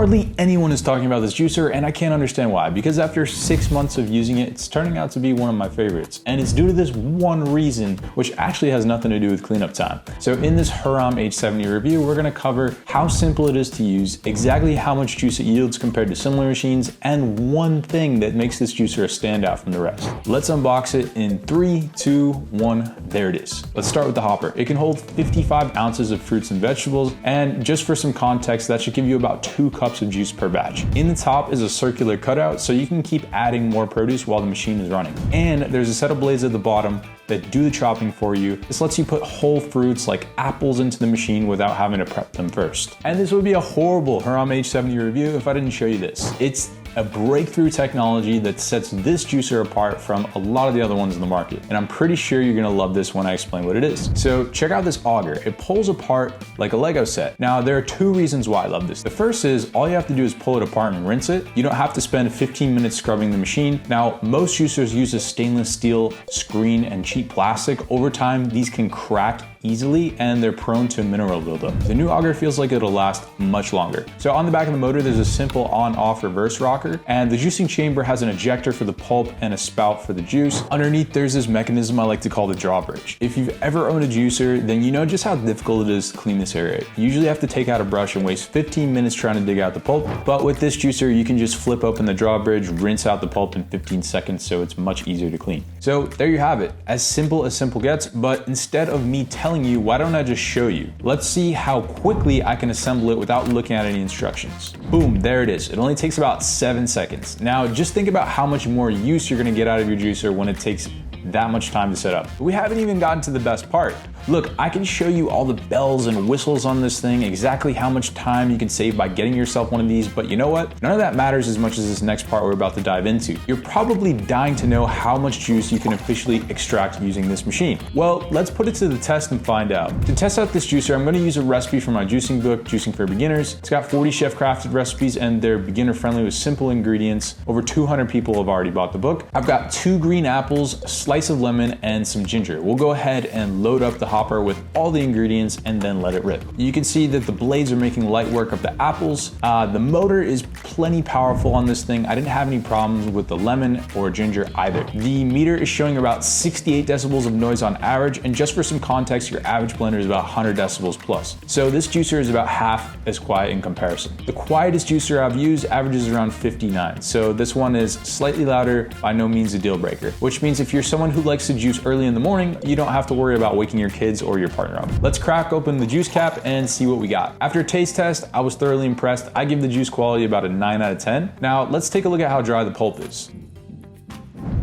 Hardly anyone is talking about this juicer, and I can't understand why, because after 6 months of using it, it's turning out to be one of my favorites. And it's due to this one reason, which actually has nothing to do with cleanup time. So in this Hurom H70 review, we're gonna cover how simple it is to use, exactly how much juice it yields compared to similar machines, and one thing that makes this juicer a standout from the rest. Let's unbox it in 3, 2, 1, there it is. Let's start with the hopper. It can hold 55 ounces of fruits and vegetables, and just for some context, that should give you about 2 cups of juice per batch. In the top is a circular cutout, so you can keep adding more produce while the machine is running. And there's a set of blades at the bottom that do the chopping for you. This lets you put whole fruits like apples into the machine without having to prep them first. And this would be a horrible Hurom H70 review if I didn't show you this. It's a breakthrough technology that sets this juicer apart from a lot of the other ones in the market. And I'm pretty sure you're gonna love this when I explain what it is. So check out this auger. It pulls apart like a Lego set. Now, there are 2 reasons why I love this. The first is all you have to do is pull it apart and rinse it. You don't have to spend 15 minutes scrubbing the machine. Now, most juicers use a stainless steel screen and cheap plastic. Over time, these can crack easily and they're prone to mineral buildup. The new auger feels like it'll last much longer. So on the back of the motor, there's a simple on-off reverse rocker, and the juicing chamber has an ejector for the pulp and a spout for the juice. Underneath, there's this mechanism I like to call the drawbridge. If you've ever owned a juicer, then you know just how difficult it is to clean this area. You usually have to take out a brush and waste 15 minutes trying to dig out the pulp, but with this juicer, you can just flip open the drawbridge, rinse out the pulp in 15 seconds, so it's much easier to clean. So there you have it, as simple gets, but instead of me telling you, why don't I just show you? Let's see how quickly I can assemble it without looking at any instructions. Boom, there it is. It only takes about 7 seconds. Now, just think about how much more use you're gonna get out of your juicer when it takes that much time to set up. But we haven't even gotten to the best part. Look, I can show you all the bells and whistles on this thing, exactly how much time you can save by getting yourself one of these, but you know what? None of that matters as much as this next part we're about to dive into. You're probably dying to know how much juice you can officially extract using this machine. Well, let's put it to the test and find out. To test out this juicer, I'm gonna use a recipe from my juicing book, Juicing for Beginners. It's got 40 chef-crafted recipes and they're beginner-friendly with simple ingredients. Over 200 people have already bought the book. I've got 2 green apples, a slice of lemon, and some ginger. We'll go ahead and load up the hopper with all the ingredients and then let it rip. You can see that the blades are making light work of the apples. The motor is plenty powerful on this thing. I didn't have any problems with the lemon or ginger either. The meter is showing about 68 decibels of noise on average, and just for some context, your average blender is about 100 decibels plus. So this juicer is about half as quiet in comparison. The quietest juicer I've used averages around 59, so this one is slightly louder, by no means a deal breaker, which means if you're someone who likes to juice early in the morning, you don't have to worry about waking your kids or your partner up. Let's crack open the juice cap and see what we got. After a taste test, I was thoroughly impressed. I give the juice quality about a 9 out of 10. Now let's take a look at how dry the pulp is.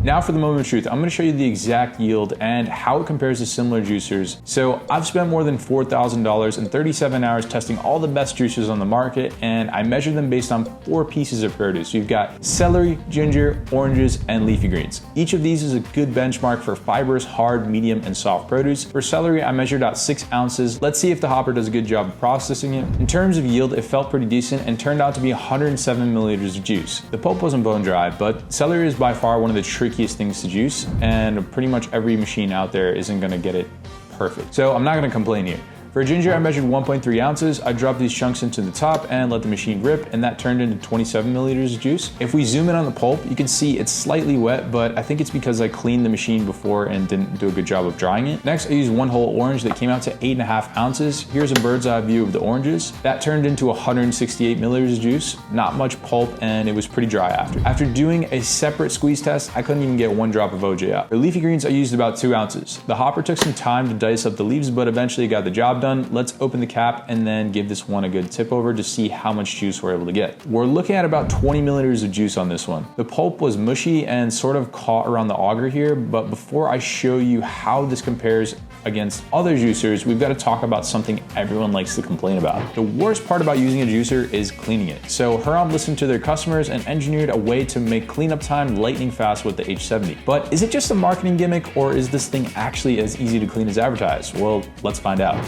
Now for the moment of truth, I'm gonna show you the exact yield and how it compares to similar juicers. So I've spent more than $4,000 and 37 hours testing all the best juicers on the market, and I measured them based on 4 pieces of produce. You've got celery, ginger, oranges, and leafy greens. Each of these is a good benchmark for fibrous, hard, medium, and soft produce. For celery, I measured out 6 ounces. Let's see if the hopper does a good job of processing it. In terms of yield, it felt pretty decent and turned out to be 107 milliliters of juice. The pulp wasn't bone dry, but celery is by far one of the trickiest things to juice, and pretty much every machine out there isn't gonna get it perfect. So I'm not gonna complain here. For ginger, I measured 1.3 ounces. I dropped these chunks into the top and let the machine rip, and that turned into 27 milliliters of juice. If we zoom in on the pulp, you can see it's slightly wet, but I think it's because I cleaned the machine before and didn't do a good job of drying it. Next, I used 1 whole orange that came out to 8.5 ounces. Here's a bird's eye view of the oranges. That turned into 168 milliliters of juice, not much pulp, and it was pretty dry after. After doing a separate squeeze test, I couldn't even get 1 drop of OJ out. For leafy greens, I used about 2 ounces. The hopper took some time to dice up the leaves, but eventually got the job done. Let's open the cap and then give this one a good tip over to see how much juice we're able to get. We're looking at about 20 milliliters of juice on this one. The pulp was mushy and sort of caught around the auger here, but before I show you how this compares against other juicers, we've got to talk about something everyone likes to complain about. The worst part about using a juicer is cleaning it. So Hurom listened to their customers and engineered a way to make cleanup time lightning fast with the H70. But is it just a marketing gimmick, or is this thing actually as easy to clean as advertised? Well, let's find out.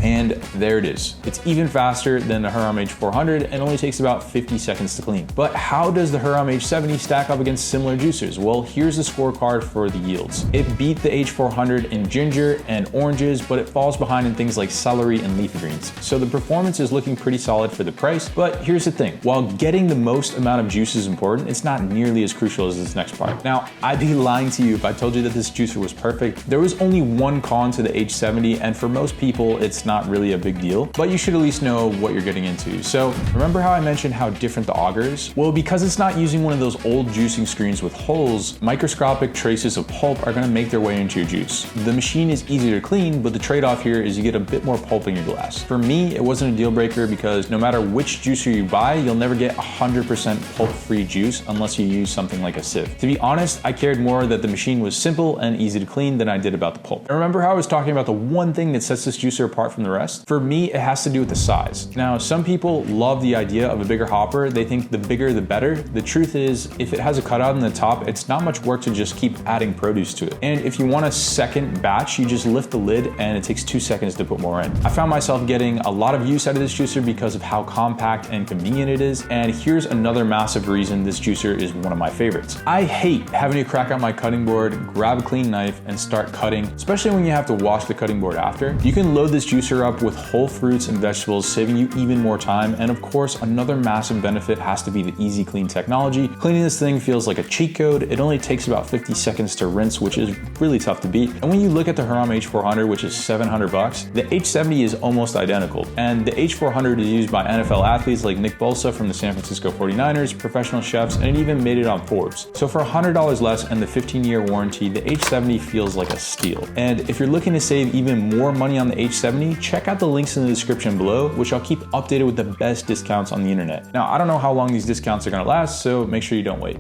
And there it is. It's even faster than the Hurom H400 and only takes about 50 seconds to clean. But how does the Hurom H70 stack up against similar juicers? Well, here's the scorecard for the yields. It beat the H400 in ginger and oranges, but it falls behind in things like celery and leafy greens. So the performance is looking pretty solid for the price, but here's the thing. While getting the most amount of juice is important, it's not nearly as crucial as this next part. Now, I'd be lying to you if I told you that this juicer was perfect. There was only one con to the H70, and for most people, it's not really a big deal, but you should at least know what you're getting into. So remember how I mentioned how different the auger is? Well, because it's not using one of those old juicing screens with holes, microscopic traces of pulp are gonna make their way into your juice. The machine is easier to clean, but the trade-off here is you get a bit more pulp in your glass. For me, it wasn't a deal breaker because no matter which juicer you buy, you'll never get 100% pulp-free juice unless you use something like a sieve. To be honest, I cared more that the machine was simple and easy to clean than I did about the pulp. And remember how I was talking about the one thing that sets this juicer apart from the rest? For me, it has to do with the size. Now, some people love the idea of a bigger hopper. They think the bigger the better. The truth is, if it has a cutout in the top, it's not much work to just keep adding produce to it. And if you want a second batch, you just lift the lid and it takes 2 seconds to put more in. I found myself getting a lot of use out of this juicer because of how compact and convenient it is. And here's another massive reason this juicer is one of my favorites. I hate having to crack out my cutting board, grab a clean knife, and start cutting, especially when you have to wash the cutting board after. You can load this juicer up with whole fruits and vegetables, saving you even more time. And of course, another massive benefit has to be the easy clean technology. Cleaning this thing feels like a cheat code. It only takes about 50 seconds to rinse, which is really tough to beat. And when you look at the Hurom H400, which is $700, the H70 is almost identical. And the H400 is used by NFL athletes like Nick Bosa from the San Francisco 49ers, professional chefs, and it even made it on Forbes. So for $100 less and the 15-year warranty, the H70 feels like a steal. And if you're looking to save even more money on the H70, check out the links in the description below, which I'll keep updated with the best discounts on the internet. Now, I don't know how long these discounts are gonna last, so make sure you don't wait.